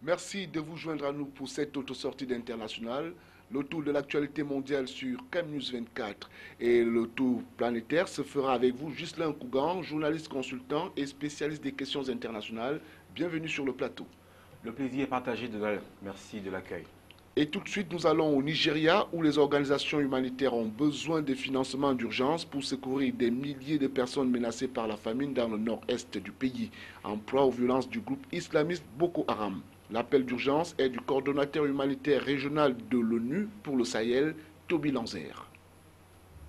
Merci de vous joindre à nous pour cette auto-sortie d'International. Le tour de l'actualité mondiale sur CamNews 24 et le tour planétaire se fera avec vous, Ghislain Kougan, journaliste consultant et spécialiste des questions internationales. Bienvenue sur le plateau. Le plaisir est partagé, Donald. Merci de l'accueil. Et tout de suite, nous allons au Nigeria où les organisations humanitaires ont besoin de financements d'urgence pour secourir des milliers de personnes menacées par la famine dans le nord-est du pays, en proie aux violences du groupe islamiste Boko Haram. L'appel d'urgence est du coordonnateur humanitaire régional de l'ONU pour le Sahel, Toby Lanzer.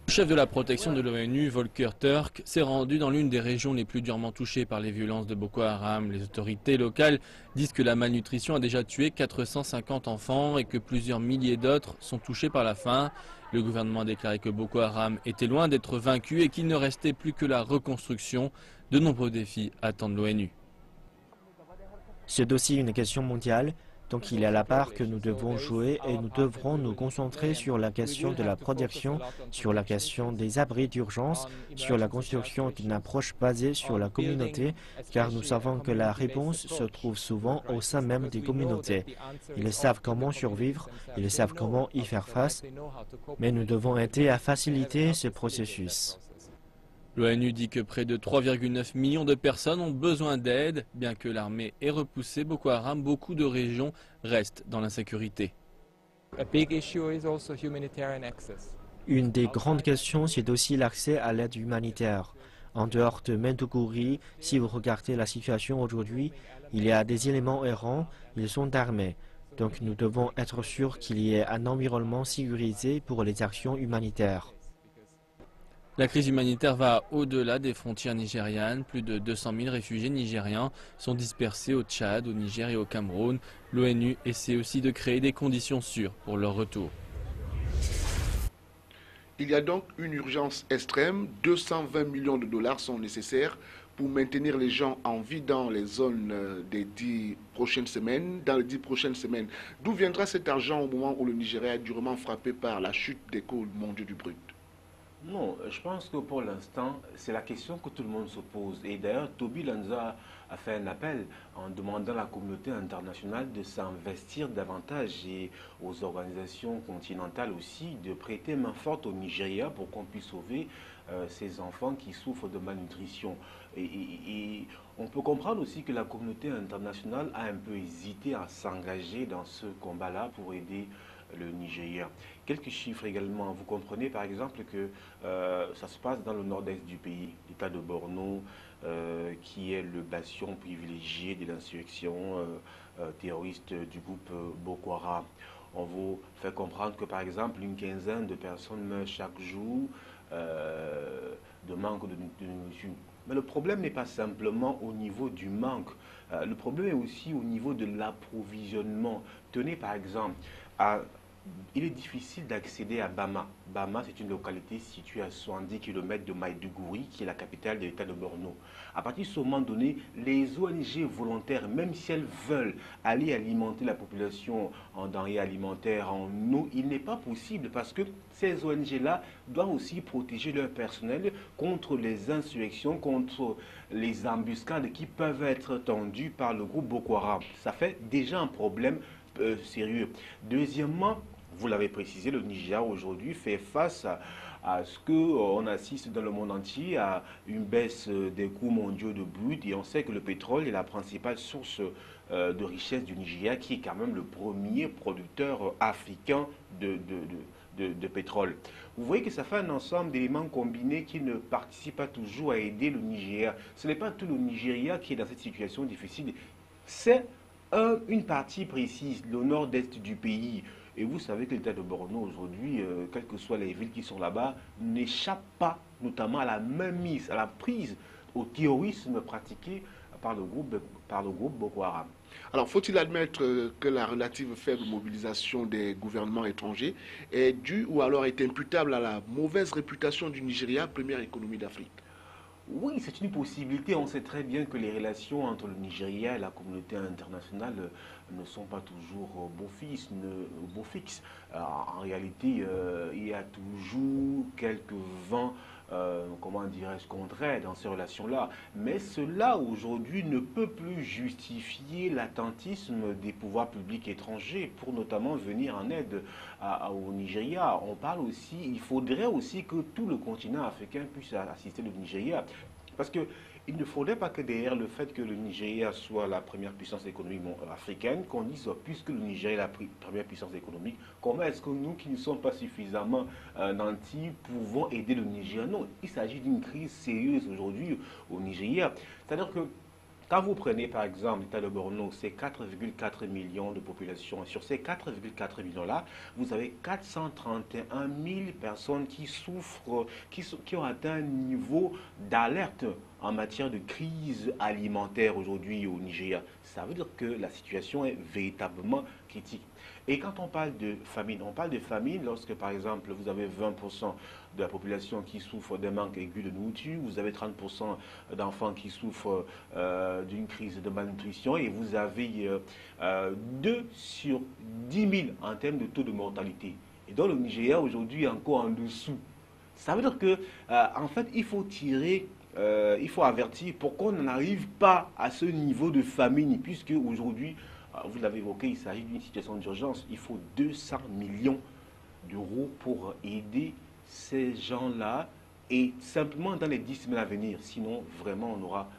Le chef de la protection de l'ONU, Volker Turk, s'est rendu dans l'une des régions les plus durement touchées par les violences de Boko Haram. Les autorités locales disent que la malnutrition a déjà tué 450 enfants et que plusieurs milliers d'autres sont touchés par la faim. Le gouvernement a déclaré que Boko Haram était loin d'être vaincu et qu'il ne restait plus que la reconstruction. De nombreux défis attendent l'ONU. C'est aussi une question mondiale, donc il y a la part que nous devons jouer et nous devrons nous concentrer sur la question de la protection, sur la question des abris d'urgence, sur la construction d'une approche basée sur la communauté, car nous savons que la réponse se trouve souvent au sein même des communautés. Ils savent comment survivre, ils savent comment y faire face, mais nous devons aider à faciliter ce processus. L'ONU dit que près de 3,9 millions de personnes ont besoin d'aide. Bien que l'armée ait repoussé Boko Haram, beaucoup de régions restent dans l'insécurité. Une des grandes questions, c'est aussi l'accès à l'aide humanitaire. En dehors de Maiduguri, si vous regardez la situation aujourd'hui, il y a des éléments errants, ils sont armés. Donc nous devons être sûrs qu'il y ait un environnement sécurisé pour les actions humanitaires. La crise humanitaire va au-delà des frontières nigérianes. Plus de 200 000 réfugiés nigérians sont dispersés au Tchad, au Niger et au Cameroun. L'ONU essaie aussi de créer des conditions sûres pour leur retour. Il y a donc une urgence extrême. 220 millions de dollars sont nécessaires pour maintenir les gens en vie dans les zones des 10 prochaines semaines, D'où viendra cet argent au moment où le Nigeria est durement frappé par la chute des cours mondiaux du brut? Non, je pense que pour l'instant, c'est la question que tout le monde se pose. Et d'ailleurs, Toby Lanza a fait un appel en demandant à la communauté internationale de s'investir davantage et aux organisations continentales aussi de prêter main forte au Nigeria pour qu'on puisse sauver ces enfants qui souffrent de malnutrition. Et on peut comprendre aussi que la communauté internationale a un peu hésité à s'engager dans ce combat-là pour aider le Nigeria. Quelques chiffres également. Vous comprenez par exemple que ça se passe dans le nord-est du pays, l'état de Borno, qui est le bastion privilégié de l'insurrection terroriste du groupe Boko Haram. On vous fait comprendre que par exemple une quinzaine de personnes meurent chaque jour de manque de nourriture. Mais le problème n'est pas simplement au niveau du manque. Le problème est aussi au niveau de l'approvisionnement. Tenez par exemple il est difficile d'accéder à Bama. Bama, c'est une localité située à 70 km de Maiduguri, qui est la capitale de l'état de Borno. À partir de ce moment donné, les ONG volontaires, même si elles veulent aller alimenter la population en denrées alimentaires, en eau, il n'est pas possible parce que ces ONG-là doivent aussi protéger leur personnel contre les insurrections, contre les embuscades qui peuvent être tendues par le groupe Boko Haram. Ça fait déjà un problème sérieux. Deuxièmement, vous l'avez précisé, le Nigeria aujourd'hui fait face à ce qu'on assiste dans le monde entier, à une baisse des coûts mondiaux de brut. Et on sait que le pétrole est la principale source de richesse du Nigeria, qui est quand même le premier producteur africain de pétrole. Vous voyez que ça fait un ensemble d'éléments combinés qui ne participent pas toujours à aider le Nigeria. Ce n'est pas tout le Nigeria qui est dans cette situation difficile. C'est une partie précise, le nord-est du pays. Et vous savez que l'état de Borno aujourd'hui, quelles que soient les villes qui sont là-bas, n'échappe pas notamment à la mainmise, à la prise au terrorisme pratiqué par le groupe Boko Haram. Alors, faut-il admettre que la relative faible mobilisation des gouvernements étrangers est due ou alors est imputable à la mauvaise réputation du Nigeria, première économie d'Afrique? Oui, c'est une possibilité. On sait très bien que les relations entre le Nigeria et la communauté internationale ne sont pas toujours beau fixe. En réalité, il y a toujours quelques vents comment dirais-je, contraire dans ces relations-là. Mais cela, aujourd'hui, ne peut plus justifier l'attentisme des pouvoirs publics étrangers pour notamment venir en aide au Nigeria. On parle aussi, il faudrait aussi que tout le continent africain puisse assister le Nigeria. Parce que il ne faudrait pas que derrière le fait que le Nigeria soit la première puissance économique africaine, qu'on dise, puisque le Nigeria est la première puissance économique, comment est-ce que nous, qui ne sommes pas suffisamment nantis, pouvons aider le Nigeria? Non, il s'agit d'une crise sérieuse aujourd'hui au Nigeria. C'est-à-dire que quand vous prenez par exemple l'État de Borno, c'est 4,4 millions de population. Sur ces 4,4 millions-là, vous avez 431 000 personnes qui souffrent, qui ont atteint un niveau d'alerte en matière de crise alimentaire aujourd'hui au Nigeria. Ça veut dire que la situation est véritablement critique. Et quand on parle de famine lorsque par exemple vous avez 20% de la population qui souffre d'un manque aigu de nourriture, vous avez 30% d'enfants qui souffrent d'une crise de malnutrition et vous avez 2 sur 10 000 en termes de taux de mortalité. Et donc le Nigeria aujourd'hui est encore en dessous. Ça veut dire que en fait il faut il faut avertir pourquoi on n'arrive pas à ce niveau de famine, puisque aujourd'hui, vous l'avez évoqué, il s'agit d'une situation d'urgence. Il faut 200 millions d'euros pour aider ces gens-là, et simplement dans les 10 semaines à venir. Sinon, vraiment, on aura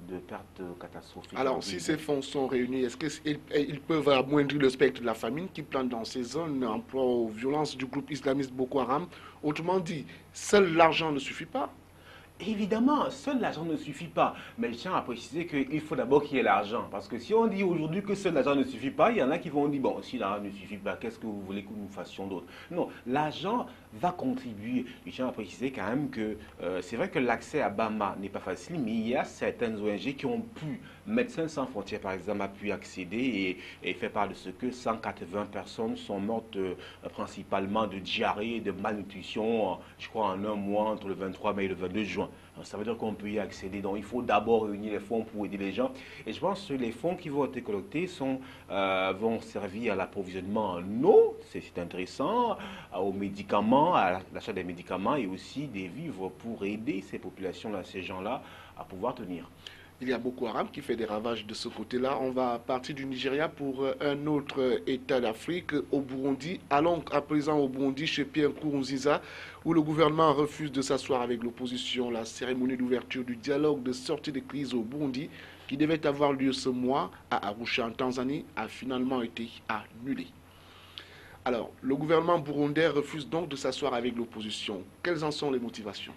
de pertes catastrophiques. Alors, si ces fonds sont réunis, est-ce qu'ils peuvent amoindrir le spectre de la famine qui plane dans ces zones en proie aux violences du groupe islamiste Boko Haram? Autrement dit, seul l'argent ne suffit pas. Évidemment, seul l'argent ne suffit pas. Mais je tiens à préciser qu'il faut d'abord qu'il y ait l'argent. Parce que si on dit aujourd'hui que seul l'argent ne suffit pas, il y en a qui vont dire, bon, si l'argent ne suffit pas, qu'est-ce que vous voulez que nous fassions d'autre? Non, l'argent va contribuer. Je tiens à préciser quand même que c'est vrai que l'accès à Bama n'est pas facile, mais il y a certaines ONG qui ont pu, Médecins sans frontières par exemple, a pu accéder et faire part de ce que 180 personnes sont mortes principalement de diarrhée et de malnutrition, je crois en un mois entre le 23 mai et le 22 juin. Donc, ça veut dire qu'on peut y accéder. Donc il faut d'abord réunir les fonds pour aider les gens. Et je pense que les fonds qui vont être collectés vont servir à l'approvisionnement en eau, c'est intéressant, aux médicaments, à l'achat des médicaments et aussi des vivres pour aider ces populations-là, ces gens-là, à pouvoir tenir. Il y a Boko Haram qui fait des ravages de ce côté-là. On va partir du Nigeria pour un autre État d'Afrique, au Burundi. Allons à présent au Burundi, chez Pierre Nkurunziza, où le gouvernement refuse de s'asseoir avec l'opposition. La cérémonie d'ouverture du dialogue de sortie de crise au Burundi, qui devait avoir lieu ce mois à Arusha, en Tanzanie, a finalement été annulée. Alors, le gouvernement burundais refuse donc de s'asseoir avec l'opposition. Quelles en sont les motivations?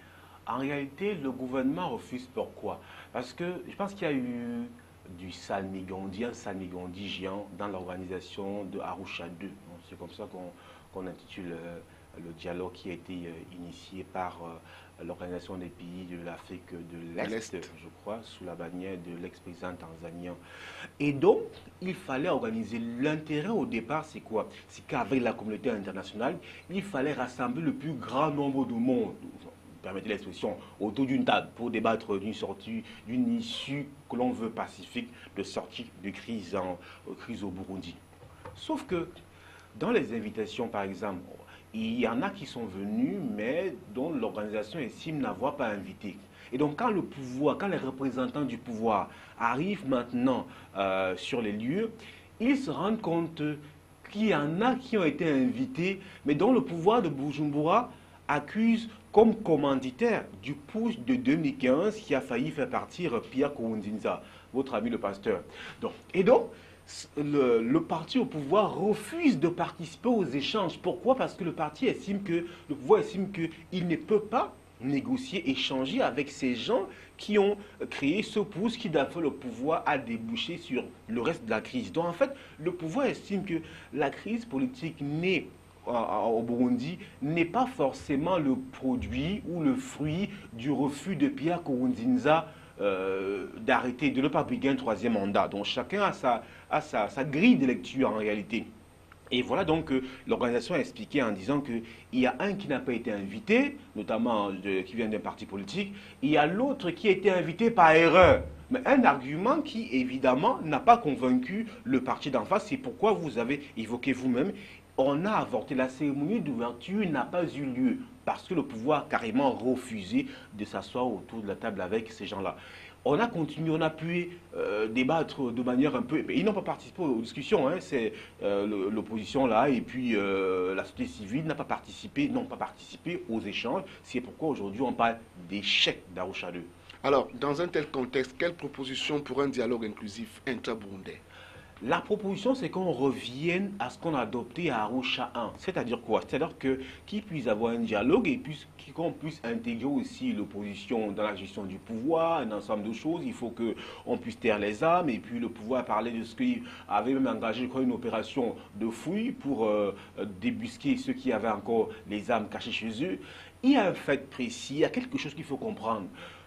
En réalité, le gouvernement refuse pourquoi? Parce que je pense qu'il y a eu du salmigondi, un salmigondi géant dans l'organisation de Arusha 2. C'est comme ça qu'on intitule le dialogue qui a été initié par l'Organisation des pays de l'Afrique de l'Est, je crois, sous la bannière de l'ex-président tanzanien. Et donc, il fallait organiser. L'intérêt au départ, c'est quoi? C'est qu'avec la communauté internationale, il fallait rassembler le plus grand nombre de monde, permettez l'expression, autour d'une table pour débattre d'une sortie, d'une issue que l'on veut pacifique de sortie de crise au Burundi. Sauf que dans les invitations, par exemple, il y en a qui sont venus, mais dont l'organisation estime n'avoir pas invité. Et donc quand le pouvoir, quand les représentants du pouvoir arrivent maintenant sur les lieux, ils se rendent compte qu'il y en a qui ont été invités, mais dont le pouvoir de Bujumbura accuse comme commanditaire du putsch de 2015 qui a failli faire partir Pierre Nkurunziza, votre ami le pasteur. Et donc, le parti au pouvoir refuse de participer aux échanges. Pourquoi? Parce que le pouvoir estime qu'il ne peut pas négocier, échanger avec ces gens qui ont créé ce putsch qui, d'après le pouvoir, a débouché sur le reste de la crise. Donc en fait, le pouvoir estime que la crise politique née au Burundi n'est pas forcément le produit ou le fruit du refus de Pierre Nkurunziza d'arrêter, de ne pas briguer un troisième mandat. Donc chacun a sa grille de lecture en réalité. Et voilà donc l'organisation a expliqué en disant qu'il y a un qui n'a pas été invité, notamment qui vient d'un parti politique, il y a l'autre qui a été invité par erreur. Mais un argument qui évidemment n'a pas convaincu le parti d'en face, c'est pourquoi vous avez évoqué vous-même. on a avorté. La cérémonie d'ouverture n'a pas eu lieu parce que le pouvoir a carrément refusé de s'asseoir autour de la table avec ces gens-là. On a continué, on a pu débattre de manière un peu... Ils n'ont pas participé aux discussions, hein, c'est l'opposition là, et puis la société civile n'ont pas participé aux échanges. C'est pourquoi aujourd'hui on parle d'échec d'Arusha 2. Alors, dans un tel contexte, quelle proposition pour un dialogue inclusif intra-burundais? La proposition, c'est qu'on revienne à ce qu'on a adopté à Arusha 1. C'est-à-dire quoi? C'est-à-dire qu'il puisse avoir un dialogue et qu'on puisse intégrer aussi l'opposition dans la gestion du pouvoir, un ensemble de choses. Il faut qu'on puisse taire les âmes et puis le pouvoir parler de ce qu'il avait même engagé comme une opération de fouille pour débusquer ceux qui avaient encore les armes cachées chez eux. Il y a un fait précis, il y a quelque chose qu'il faut comprendre.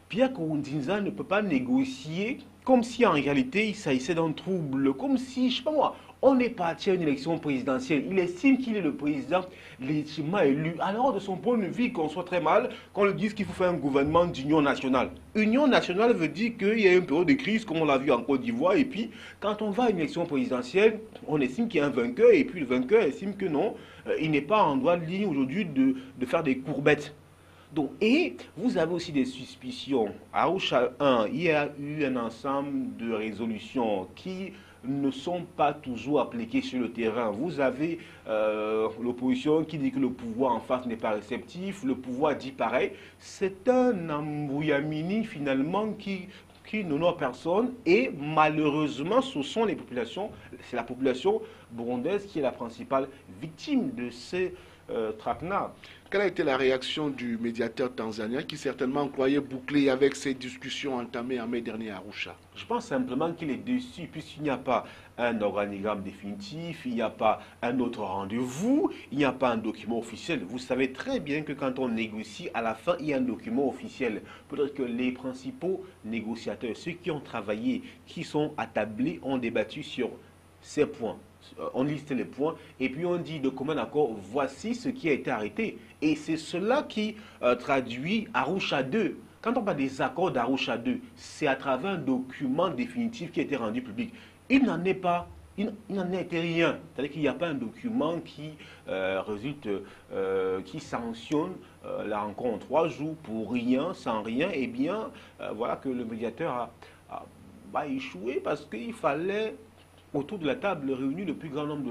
Pierre Nkurunziza ne peut pas négocier comme si en réalité il s'agissait d'un trouble, comme si, je sais pas moi, on est parti à une élection présidentielle. Il estime qu'il est le président légitimement élu. Alors de son point de vue, qu'on soit très mal, qu'on lui dise qu'il faut faire un gouvernement d'union nationale. Union nationale veut dire qu'il y a une période de crise, comme on l'a vu en Côte d'Ivoire, et puis quand on va à une élection présidentielle, on estime qu'il y a un vainqueur, et puis le vainqueur estime que non, il n'est pas en droit de ligne aujourd'hui de faire des courbettes. Donc, et vous avez aussi des suspicions. À Arusha 1, il y a eu un ensemble de résolutions qui ne sont pas toujours appliquées sur le terrain. Vous avez l'opposition qui dit que le pouvoir en face n'est pas réceptif, le pouvoir dit pareil. C'est un embrouillamini finalement qui n'honore personne et malheureusement ce sont les populations, c'est la population burundaise qui est la principale victime de ces traquenards. Quelle a été la réaction du médiateur tanzanien qui certainement croyait boucler avec ces discussions entamées en mai dernier à Arusha? Je pense simplement qu'il est déçu puisqu'il n'y a pas un organigramme définitif, il n'y a pas un autre rendez-vous, il n'y a pas un document officiel. Vous savez très bien que quand on négocie, à la fin, il y a un document officiel. Peut-être que les principaux négociateurs, ceux qui ont travaillé, qui sont attablés, ont débattu sur ces points. On liste les points et puis on dit de commun accord, voici ce qui a été arrêté. Et c'est cela qui traduit Arusha 2. Quand on parle des accords d'Arusha 2, c'est à travers un document définitif qui a été rendu public. Il n'en est pas, il n'en a été rien. C'est-à-dire qu'il n'y a pas un document qui qui sanctionne la rencontre 3 jours pour rien, sans rien. Et bien, voilà que le médiateur a échoué parce qu'il fallait autour de la table réunir le plus grand nombre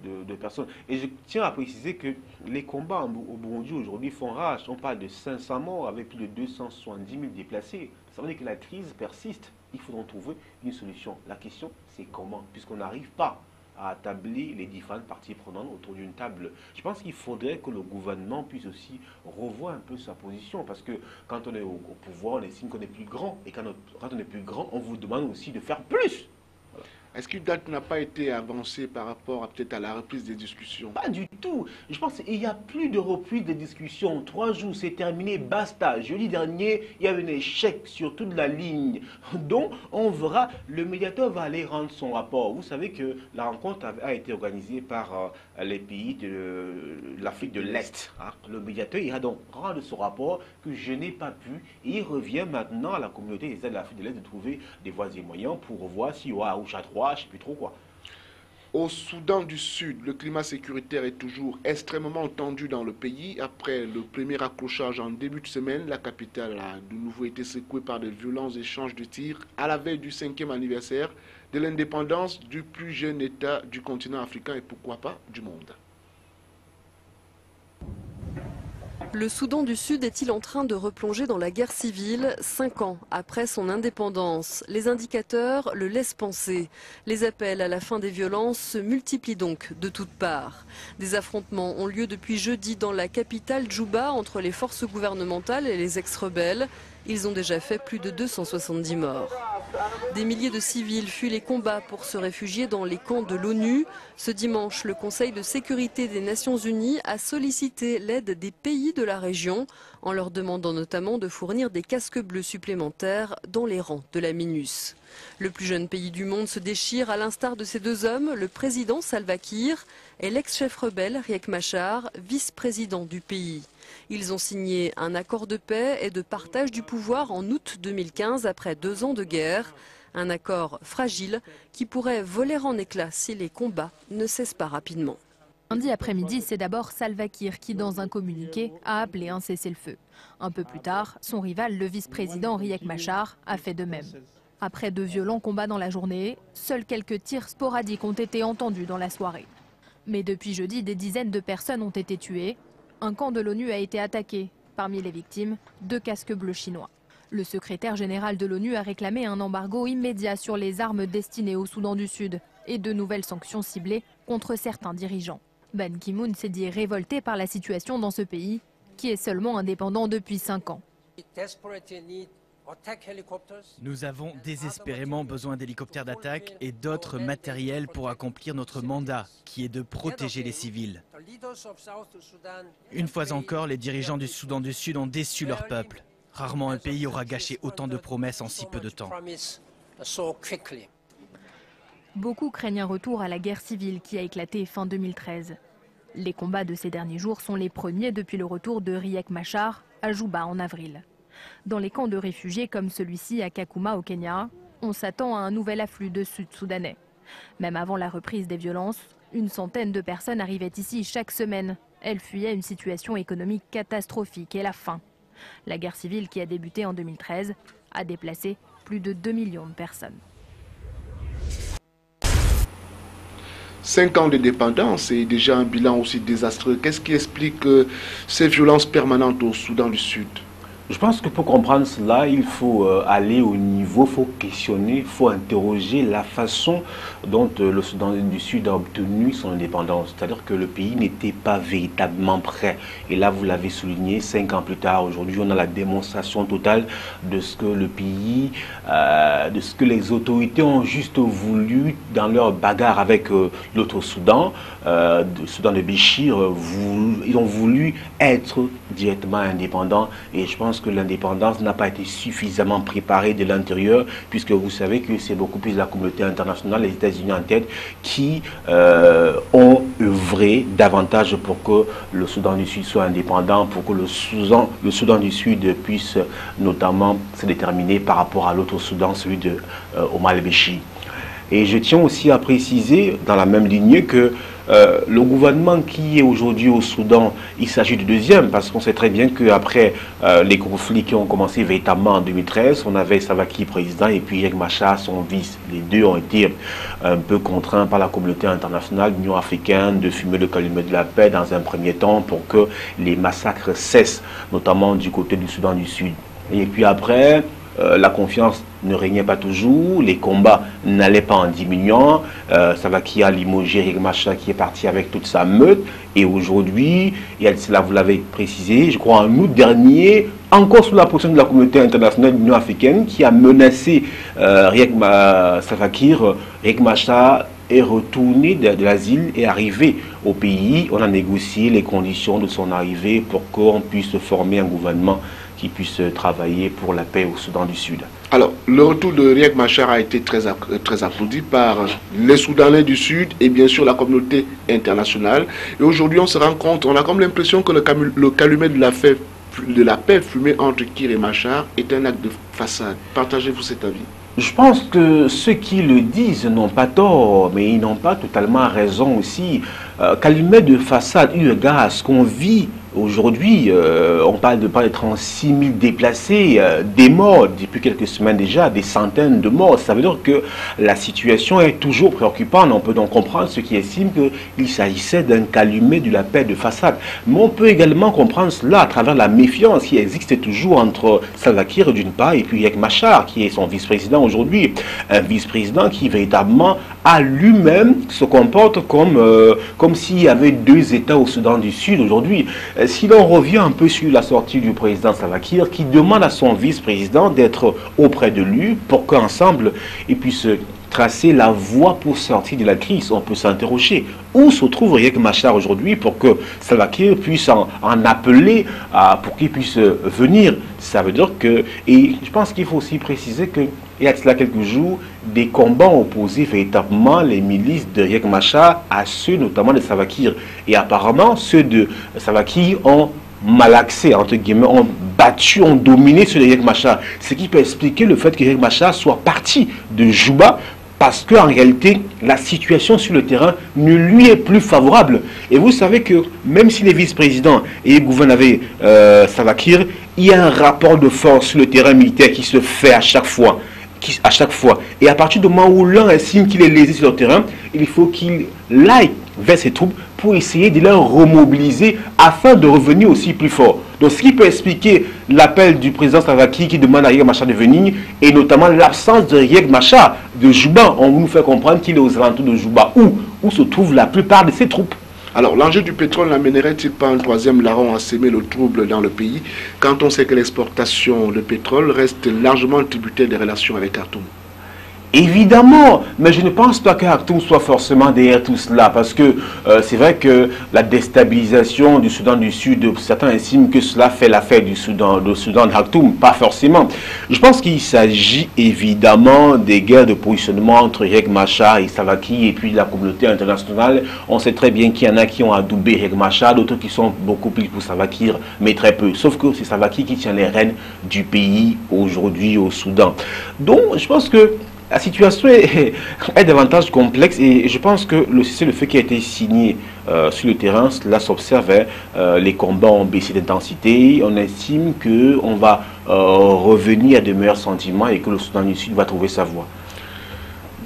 de personnes. Et je tiens à préciser que les combats au Burundi aujourd'hui font rage. On parle de 500 morts avec plus de 270 000 déplacés. Ça veut dire que la crise persiste. Il faudra trouver une solution. La question, c'est comment? Puisqu'on n'arrive pas à attabler les différentes parties prenantes autour d'une table. Je pense qu'il faudrait que le gouvernement puisse aussi revoir un peu sa position. Parce que quand on est au pouvoir, on estime qu'on est plus grand. Et quand on est plus grand, on vous demande aussi de faire plus. Est-ce qu'une date n'a pas été avancée par rapport à peut-être à la reprise des discussions? Pas du tout. Je pense qu'il n'y a plus de reprise des discussions. 3 jours, c'est terminé, basta. Jeudi dernier, il y a eu un échec sur toute la ligne. Donc, on verra, le médiateur va aller rendre son rapport. Vous savez que la rencontre a été organisée par les pays de l'Afrique de l'Est. Hein. Le médiateur ira donc rendre son rapport que je n'ai pas pu. Et il revient maintenant à la communauté des États de l'Afrique de l'Est de trouver des voies et moyens pour voir s'il y aura Arusha 3. Je ne sais plus trop quoi. Au Soudan du Sud, le climat sécuritaire est toujours extrêmement tendu dans le pays. Après le premier accrochage en début de semaine, la capitale a de nouveau été secouée par de violents échanges de tirs à la veille du 5e anniversaire de l'indépendance du plus jeune État du continent africain et pourquoi pas du monde. Le Soudan du Sud est-il en train de replonger dans la guerre civile 5 ans après son indépendance? Les indicateurs le laissent penser. Les appels à la fin des violences se multiplient donc de toutes parts. Des affrontements ont lieu depuis jeudi dans la capitale Djouba entre les forces gouvernementales et les ex-rebelles. Ils ont déjà fait plus de 270 morts. Des milliers de civils fuient les combats pour se réfugier dans les camps de l'ONU. Ce dimanche, le Conseil de sécurité des Nations Unies a sollicité l'aide des pays de la région en leur demandant notamment de fournir des casques bleus supplémentaires dans les rangs de la MINUS. Le plus jeune pays du monde se déchire à l'instar de ces 2 hommes, le président Salva Kiir et l'ex-chef rebelle Riek Machar, vice-président du pays. Ils ont signé un accord de paix et de partage du pouvoir en août 2015 après 2 ans de guerre. Un accord fragile qui pourrait voler en éclats si les combats ne cessent pas rapidement. Lundi après-midi, c'est d'abord Salva Kiir qui, dans un communiqué, a appelé un cessez-le-feu. Un peu plus tard, son rival, le vice-président Riek Machar, a fait de même. Après de violents combats dans la journée, seuls quelques tirs sporadiques ont été entendus dans la soirée. Mais depuis jeudi, des dizaines de personnes ont été tuées. Un camp de l'ONU a été attaqué. Parmi les victimes, 2 casques bleus chinois. Le secrétaire général de l'ONU a réclamé un embargo immédiat sur les armes destinées au Soudan du Sud et de nouvelles sanctions ciblées contre certains dirigeants. Ban Ki-moon s'est dit révolté par la situation dans ce pays, qui est seulement indépendant depuis 5 ans. Nous avons désespérément besoin d'hélicoptères d'attaque et d'autres matériels pour accomplir notre mandat, qui est de protéger les civils. Une fois encore, les dirigeants du Soudan du Sud ont déçu leur peuple. Rarement un pays aura gâché autant de promesses en si peu de temps. Beaucoup craignent un retour à la guerre civile qui a éclaté fin 2013. Les combats de ces derniers jours sont les premiers depuis le retour de Riek Machar à Juba en avril. Dans les camps de réfugiés comme celui-ci à Kakuma au Kenya, on s'attend à un nouvel afflux de Sud-Soudanais. Même avant la reprise des violences, une centaine de personnes arrivaient ici chaque semaine. Elles fuyaient une situation économique catastrophique et la faim. La guerre civile qui a débuté en 2013 a déplacé plus de 2 millions de personnes. 5 ans de dépendance et déjà un bilan aussi désastreux. Qu'est-ce qui explique ces violences permanentes au Soudan du Sud? Je pense que pour comprendre cela, il faut aller au niveau, il faut questionner, il faut interroger la façon dont le Soudan du Sud a obtenu son indépendance. C'est-à-dire que le pays n'était pas véritablement prêt. Et là, vous l'avez souligné, 5 ans plus tard, aujourd'hui, on a la démonstration totale de ce que le pays, de ce que les autorités ont juste voulu dans leur bagarre avec l'autre Soudan, le Soudan de Béchir. Ils ont voulu être directement indépendants et je pense que l'indépendance n'a pas été suffisamment préparée de l'intérieur, puisque vous savez que c'est beaucoup plus la communauté internationale, les États-Unis en tête, qui ont œuvré davantage pour que le Soudan du Sud soit indépendant, pour que le Soudan du Sud puisse notamment se déterminer par rapport à l'autre Soudan, celui de Omar el-Béchir. Et je tiens aussi à préciser, dans la même lignée, que le gouvernement qui est aujourd'hui au Soudan, il s'agit du deuxième, parce qu'on sait très bien qu'après les conflits qui ont commencé véritablement en 2013, on avait Salva Kiir président et puis Riek Machar son vice. Les deux ont été un peu contraints par la communauté internationale, l'Union africaine, de fumer le calumet de la paix dans un premier temps pour que les massacres cessent, notamment du côté du Soudan du Sud. Et puis après, la confiance ne régnait pas toujours, les combats n'allaient pas en diminuant, Salva Kiir a limogé Riek Machar qui est parti avec toute sa meute, et aujourd'hui, et cela vous l'avez précisé, je crois en août dernier, encore sous la pression de la communauté internationale de l'Union africaine qui a menacé Salva Kiir, Riek Machar est retourné de l'asile et arrivé au pays. On a négocié les conditions de son arrivée pour qu'on puisse former un gouvernement qui puisse travailler pour la paix au Soudan du Sud. Alors, le retour de Riek Machar a été très applaudi par les Soudanais du Sud et bien sûr la communauté internationale. Et aujourd'hui, on se rend compte, on a comme l'impression que le calumet de la paix fumé entre Kiir et Machar est un acte de façade. Partagez-vous cet avis? Je pense que ceux qui le disent n'ont pas tort, mais ils n'ont pas totalement raison aussi. Calumet de façade, eu égard à ce qu'on vit aujourd'hui, on parle de pas être en 6000 déplacés, des morts depuis quelques semaines déjà, des centaines de morts. Ça veut dire que la situation est toujours préoccupante. On peut donc comprendre ceux qui estiment qu'il s'agissait d'un calumet de la paix de façade. Mais on peut également comprendre cela à travers la méfiance qui existe toujours entre Salva Kiir d'une part et puis Riek Machar qui est son vice-président aujourd'hui. Un vice-président qui véritablement à lui-même se comporte comme s'il y avait 2 États au Soudan du Sud aujourd'hui. Si l'on revient un peu sur la sortie du président Salva Kiir qui demande à son vice-président d'être auprès de lui pour qu'ensemble ils puissent tracer la voie pour sortir de la crise, on peut s'interroger où se trouve Riek Machar aujourd'hui pour que Salva Kiir puisse en appeler pour qu'il puisse venir. Ça veut dire que, et je pense qu'il faut aussi préciser que il y a de cela quelques jours, des combats ont opposé véritablement les milices de Riek Machar à ceux notamment de Salva Kiir. Et apparemment, ceux de Salva Kiir ont malaxé, entre guillemets, ont battu, ont dominé ceux de Riek Machar. Ce qui peut expliquer le fait que Riek Machar soit parti de Juba parce qu'en réalité, la situation sur le terrain ne lui est plus favorable. Et vous savez que même si les vice-présidents et les gouvernements Salva Kiir, il y a un rapport de force sur le terrain militaire qui se fait à chaque fois. Et à partir du moment où l'un estime qu'il est lésé sur le terrain, il faut qu'il aille vers ses troupes pour essayer de les remobiliser afin de revenir aussi plus fort. Donc ce qui peut expliquer l'appel du président Salva Kiir qui demande à Riek Machar de venir, et notamment l'absence de Riek Machar de Juba. On nous fait comprendre qu'il est aux alentours de Juba, où se trouvent la plupart de ses troupes. Alors, l'enjeu du pétrole n'amènerait-il pas un troisième larron à semer le trouble dans le pays, quand on sait que l'exportation de pétrole reste largement tributaire des relations avec Khartoum? Évidemment, mais je ne pense pas que Khartoum soit forcément derrière tout cela, parce que c'est vrai que la déstabilisation du Soudan du Sud, certains estiment que cela fait l'affaire du Soudan de Khartoum, pas forcément. Je pense qu'il s'agit évidemment des guerres de positionnement entre Riek Machar et Salva Kiir et puis la communauté internationale. On sait très bien qu'il y en a qui ont adoubé Riek Machar, d'autres qui sont beaucoup plus pour Salva Kiir, mais très peu. Sauf que c'est Salva Kiir qui tient les rênes du pays aujourd'hui au Soudan. Donc je pense que la situation est davantage complexe et je pense que le cessez-le-feu qui a été signé sur le terrain, cela s'observe, les combats ont baissé d'intensité, on estime qu'on va revenir à de meilleurs sentiments et que le Soudan du Sud va trouver sa voie.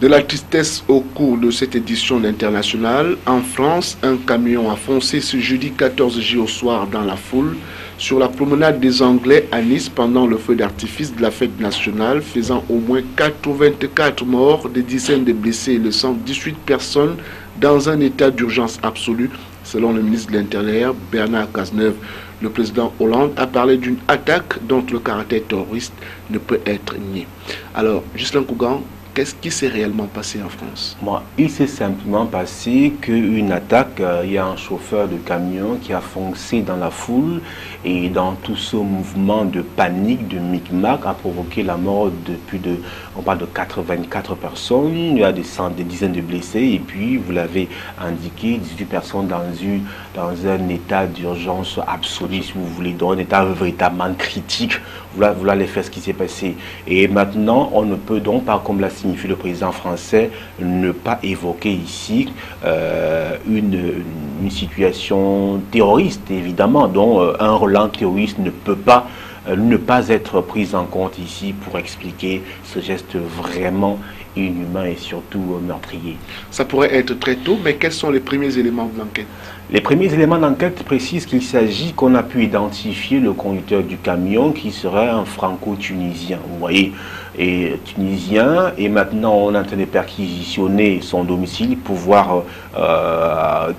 De la tristesse au cours de cette édition internationale, en France, un camion a foncé ce jeudi 14 juillet au soir dans la foule sur la promenade des Anglais à Nice pendant le feu d'artifice de la fête nationale, faisant au moins 84 morts, des dizaines de blessés et laissant 18 personnes dans un état d'urgence absolue, selon le ministre de l'Intérieur, Bernard Cazeneuve. Le président Hollande a parlé d'une attaque dont le caractère terroriste ne peut être nié. Alors, Ghislain Kougan, qu'est-ce qui s'est réellement passé en France? Il s'est simplement passé qu'une attaque, il y a un chauffeur de camion qui a foncé dans la foule et dans tout ce mouvement de panique, de micmac, a provoqué la mort de on parle de 84 personnes, il y a des dizaines de blessés et puis, vous l'avez indiqué, 18 personnes dans un état d'urgence absolu, si vous voulez, dans un état véritablement critique. Voilà les faits, ce qui s'est passé. Et maintenant, on ne peut donc pas, comme l'a signifié le président français, ne pas évoquer ici une situation terroriste, évidemment, dont un relent terroriste ne peut pas ne pas être pris en compte ici pour expliquer ce geste vraiment inhumain et surtout meurtrier. Ça pourrait être très tôt, mais quels sont les premiers éléments de l'enquête? Les premiers éléments d'enquête précisent qu'il s'agit qu'on a pu identifier le conducteur du camion qui serait un franco-tunisien, vous voyez, et tunisien, et maintenant on est en train de perquisitionner son domicile pour voir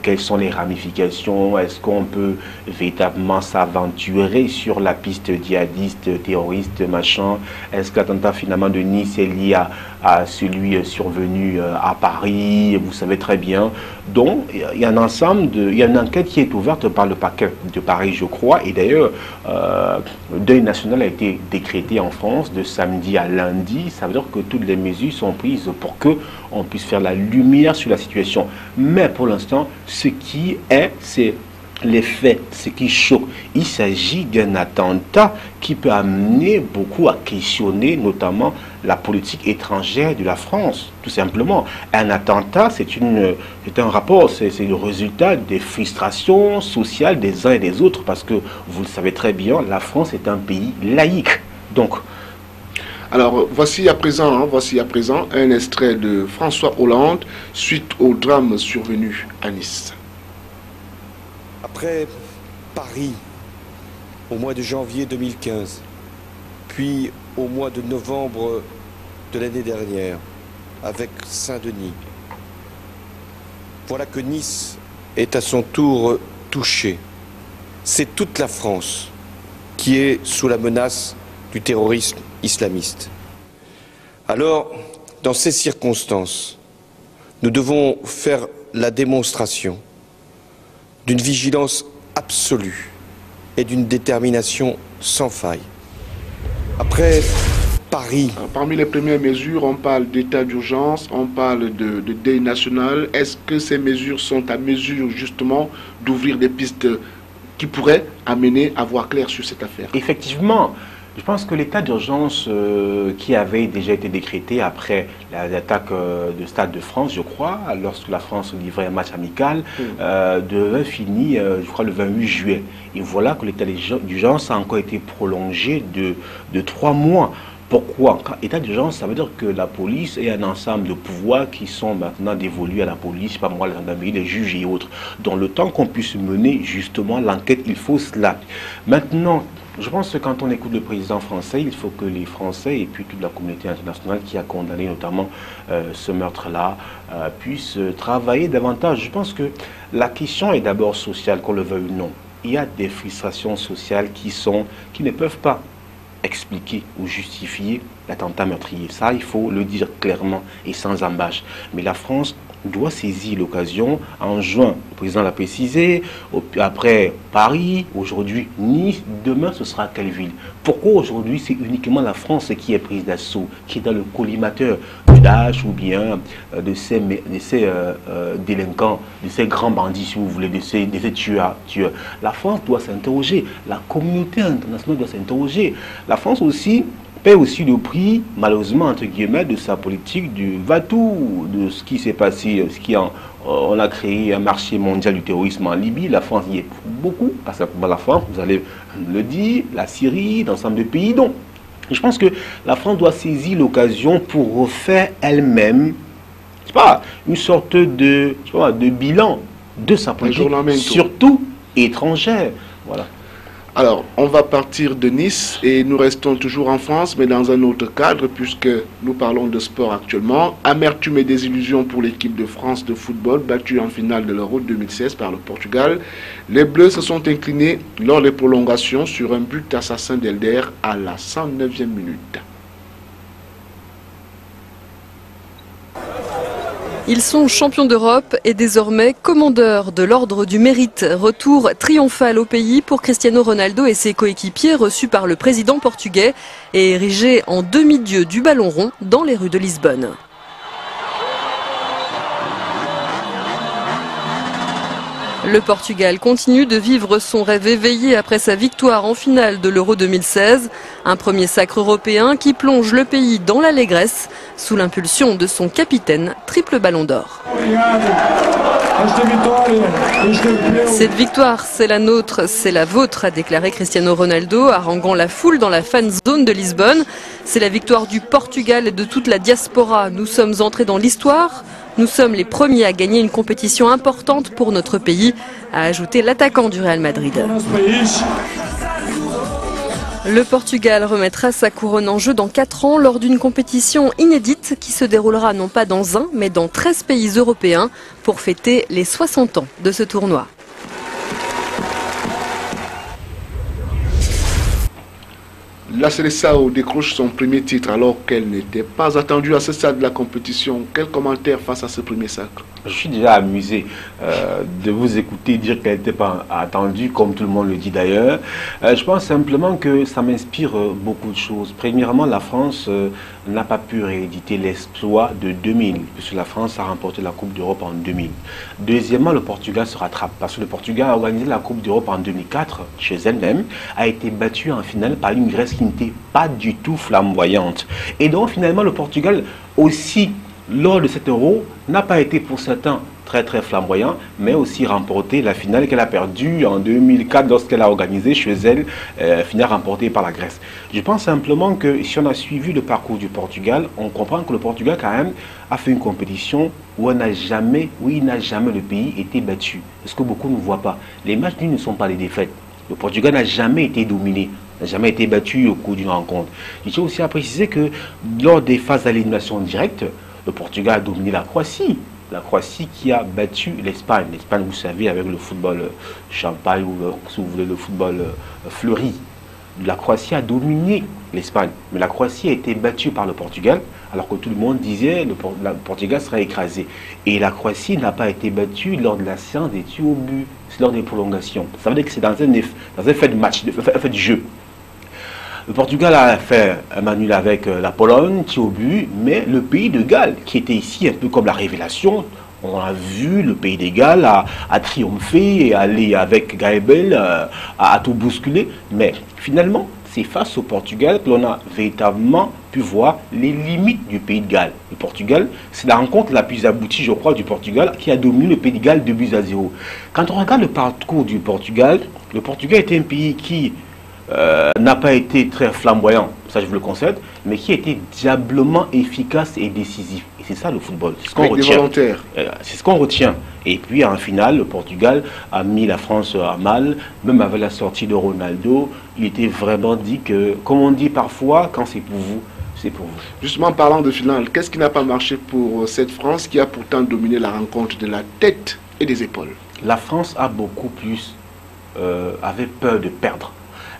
quelles sont les ramifications, est-ce qu'on peut véritablement s'aventurer sur la piste djihadiste, terroriste, machin, est-ce que l'attentat finalement de Nice est lié à celui survenu à Paris, vous savez très bien. Donc il y a un ensemble il y a une enquête qui est ouverte par le parquet de Paris, je crois, et d'ailleurs le deuil national a été décrété en France de samedi à lundi. Ça veut dire que toutes les mesures sont prises pour que on puisse faire la lumière sur la situation. Mais pour l'instant, ce qui est, c'est les faits, ce qui choque. Il s'agit d'un attentat qui peut amener beaucoup à questionner notamment la politique étrangère de la France, tout simplement. Un attentat, c'est un rapport, c'est le résultat des frustrations sociales des uns et des autres, parce que vous le savez très bien, la France est un pays laïque. Donc, alors, voici à présent un extrait de François Hollande suite au drame survenu à Nice. Après Paris, au mois de janvier 2015, puis au mois de novembre de l'année dernière, avec Saint-Denis, voilà que Nice est à son tour touchée. C'est toute la France qui est sous la menace du terrorisme islamiste. Alors, dans ces circonstances, nous devons faire la démonstration d'une vigilance absolue et d'une détermination sans faille. Après Paris... Parmi les premières mesures, on parle d'état d'urgence, on parle de deuil national. Est-ce que ces mesures sont à mesure justement d'ouvrir des pistes qui pourraient amener à voir clair sur cette affaire? Effectivement, Je pense que l'état d'urgence qui avait déjà été décrété après l'attaque de Stade de France, je crois, lorsque la France livrait un match amical, devait finir, je crois, le 28 juillet. Et voilà que l'état d'urgence a encore été prolongé de 3 mois. Pourquoi? État d'urgence, ça veut dire que la police est un ensemble de pouvoirs qui sont maintenant dévolus à la police, pas moi, la gendarmerie, les juges et autres. Dans le temps qu'on puisse mener justement l'enquête, il faut cela. Maintenant, je pense que quand on écoute le président français, il faut que les Français et puis toute la communauté internationale qui a condamné notamment ce meurtre-là puissent travailler davantage. Je pense que la question est d'abord sociale, qu'on le veuille ou non. Il y a des frustrations sociales qui ne peuvent pas expliquer ou justifier l'attentat meurtrier. Ça, il faut le dire clairement et sans embâche. Mais la France doit saisir l'occasion. En juin, le président l'a précisé, après Paris, aujourd'hui Nice, demain ce sera quelle ville? Pourquoi aujourd'hui c'est uniquement la France qui est prise d'assaut, qui est dans le collimateur du Daesh ou bien de ces délinquants, de ces grands bandits si vous voulez, de ces tueurs. La France doit s'interroger, la communauté internationale doit s'interroger. La France aussi paie aussi le prix, malheureusement, entre guillemets, de sa politique du va-tout, de ce qui s'est passé, on a créé un marché mondial du terrorisme en Libye. La France y est beaucoup, parce que la France, vous allez le dire, la Syrie, l'ensemble des pays. Donc, je pense que la France doit saisir l'occasion pour refaire elle-même, une sorte de bilan de sa politique, surtout étrangère. Voilà. Alors, on va partir de Nice et nous restons toujours en France, mais dans un autre cadre, puisque nous parlons de sport actuellement. Amertume et désillusion pour l'équipe de France de football, battue en finale de l'Euro 2016 par le Portugal. Les Bleus se sont inclinés lors des prolongations sur un but assassin d'Elder à la 109e minute. Ils sont champions d'Europe et désormais commandeurs de l'Ordre du Mérite. Retour triomphal au pays pour Cristiano Ronaldo et ses coéquipiers reçus par le président portugais et érigés en demi-dieu du ballon rond dans les rues de Lisbonne. Le Portugal continue de vivre son rêve éveillé après sa victoire en finale de l'Euro 2016. Un premier sacre européen qui plonge le pays dans l'allégresse sous l'impulsion de son capitaine, triple ballon d'or. Cette victoire, c'est la nôtre, c'est la vôtre, a déclaré Cristiano Ronaldo, haranguant la foule dans la fan zone de Lisbonne. C'est la victoire du Portugal et de toute la diaspora. Nous sommes entrés dans l'histoire. Nous sommes les premiers à gagner une compétition importante pour notre pays, a ajouté l'attaquant du Real Madrid. Le Portugal remettra sa couronne en jeu dans 4 ans lors d'une compétition inédite qui se déroulera non pas dans un, mais dans 13 pays européens pour fêter les 60 ans de ce tournoi. La Seleção décroche son premier titre alors qu'elle n'était pas attendue à ce stade de la compétition. Quel commentaire face à ce premier sacre? Je suis déjà amusé de vous écouter dire qu'elle n'était pas attendue, comme tout le monde le dit d'ailleurs. Je pense simplement que ça m'inspire beaucoup de choses. Premièrement, la France n'a pas pu rééditer l'exploit de 2000, puisque la France a remporté la Coupe d'Europe en 2000. Deuxièmement, le Portugal se rattrape, parce que le Portugal a organisé la Coupe d'Europe en 2004, chez elle-même, a été battu en finale par une Grèce qui n'était pas du tout flamboyante. Et donc, finalement, le Portugal aussi, lors de cet Euro, n'a pas été pour certains très flamboyant, mais aussi remporté la finale qu'elle a perdue en 2004 lorsqu'elle a organisé chez elle, finale remportée par la Grèce. Je pense simplement que si on a suivi le parcours du Portugal, on comprend que le Portugal quand même a fait une compétition où il n'a jamais le pays été battu. Ce que beaucoup ne voient pas. Les matchs nuls ne sont pas des défaites. Le Portugal n'a jamais été dominé, n'a jamais été battu au cours d'une rencontre. Je tiens aussi à préciser que lors des phases d'élimination directe, le Portugal a dominé la Croatie. La Croatie qui a battu l'Espagne. L'Espagne, vous savez, avec le football champagne ou, si vous voulez, le football fleuri. La Croatie a dominé l'Espagne. Mais la Croatie a été battue par le Portugal, alors que tout le monde disait que le Portugal serait écrasé. Et la Croatie n'a pas été battue lors de la séance des tirs au but, c'est lors des prolongations. Ça veut dire que c'est dans un fait de match, un fait de jeu. Le Portugal a fait un manuel avec la Pologne, tir au but, mais le pays de Galles, qui était ici un peu comme la révélation, on a vu le pays de Galles a triomphé et aller avec Gaël à tout bousculer. Mais finalement, c'est face au Portugal que l'on a véritablement pu voir les limites du pays de Galles. Le Portugal, c'est la rencontre la plus aboutie, je crois, du Portugal qui a dominé le pays de Galles 2-0. Quand on regarde le parcours du Portugal, le Portugal était un pays qui n'a pas été très flamboyant, ça je vous le concède, mais qui a été diablement efficace et décisif. Et c'est ça le football, c'est ce qu'on retient. C'est ce qu'on retient. Et puis en finale, le Portugal a mis la France à mal, même avec la sortie de Ronaldo, il était vraiment dit que, comme on dit parfois, quand c'est pour vous, c'est pour vous. Justement, parlant de finale, qu'est-ce qui n'a pas marché pour cette France qui a pourtant dominé la rencontre de la tête et des épaules? La France a beaucoup plus, avait peur de perdre.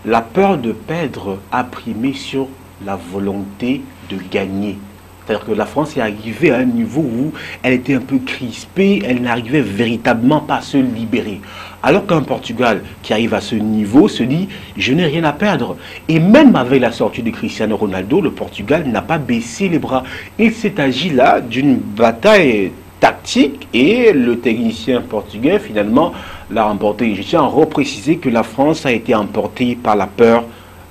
La peur de perdre a primé sur la volonté de gagner. C'est-à-dire que la France est arrivée à un niveau où elle était un peu crispée, elle n'arrivait véritablement pas à se libérer. Alors qu'un Portugal qui arrive à ce niveau se dit « je n'ai rien à perdre ». Et même avec la sortie de Cristiano Ronaldo, le Portugal n'a pas baissé les bras. Il s'est agi là d'une bataille tactique et le technicien portugais finalement l'a remporté. Je tiens à repréciser que la France a été emportée par la peur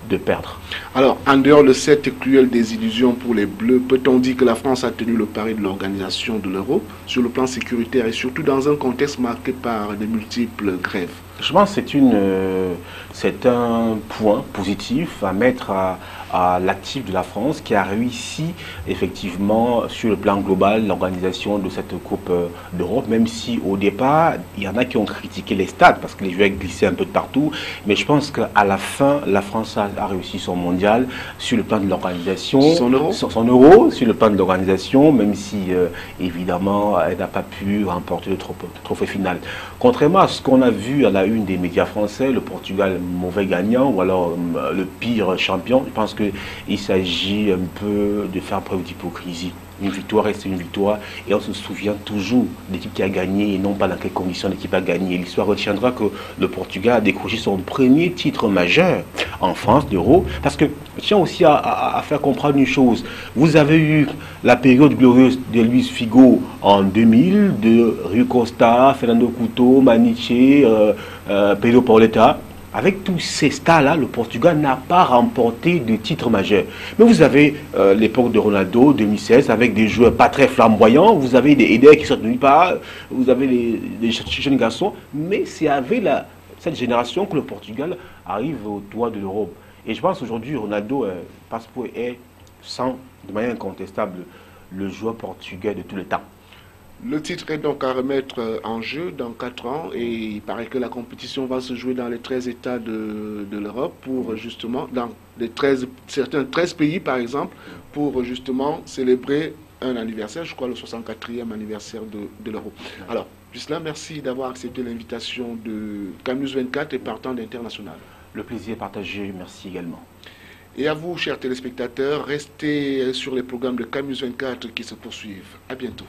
de perdre. Alors, en dehors de cette cruelle désillusion pour les Bleus, peut-on dire que la France a tenu le pari de l'organisation de l'Euro sur le plan sécuritaire et surtout dans un contexte marqué par de multiples grèves? Je pense que c'est un point positif à mettre à l'actif de la France qui a réussi effectivement sur le plan global l'organisation de cette Coupe d'Europe, même si au départ il y en a qui ont critiqué les stades parce que les joueurs glissaient un peu de partout, mais je pense qu'à la fin la France a réussi son mondial sur le plan de l'organisation, son euro sur le plan de l'organisation, même si évidemment elle n'a pas pu remporter le trophée final. Contrairement à ce qu'on a vu à la une des médias français, le Portugal mauvais gagnant ou alors le pire champion, je pense qu'il s'agit un peu de faire preuve d'hypocrisie. Une victoire reste une victoire et on se souvient toujours de l'équipe qui a gagné et non pas dans quelles conditions l'équipe a gagné. L'histoire retiendra que le Portugal a décroché son premier titre majeur en France d'Euro parce que je tiens aussi à faire comprendre une chose. Vous avez eu la période glorieuse de Luis Figo en 2000, de Rui Costa, Fernando Couto, Maniche, Pedro Pauleta. Avec tous ces stars-là, le Portugal n'a pas remporté de titre majeur. Mais vous avez l'époque de Ronaldo, 2016, avec des joueurs pas très flamboyants. Vous avez des aideurs qui sont tenus pas. Vous avez les jeunes garçons. Mais c'est avec cette génération que le Portugal arrive au toit de l'Europe. Et je pense aujourd'hui, Ronaldo est, de manière incontestable, le joueur portugais de tous les temps. Le titre est donc à remettre en jeu dans 4 ans et il paraît que la compétition va se jouer dans les 13 États de l'Europe pour justement, dans certains 13 pays par exemple, pour justement célébrer un anniversaire, je crois le 64e anniversaire de l'Euro. Alors, Ghislain, merci d'avoir accepté l'invitation de Camus 24 et partant d'International. Le plaisir est partagé, merci également. Et à vous, chers téléspectateurs, restez sur les programmes de Camus 24 qui se poursuivent. À bientôt.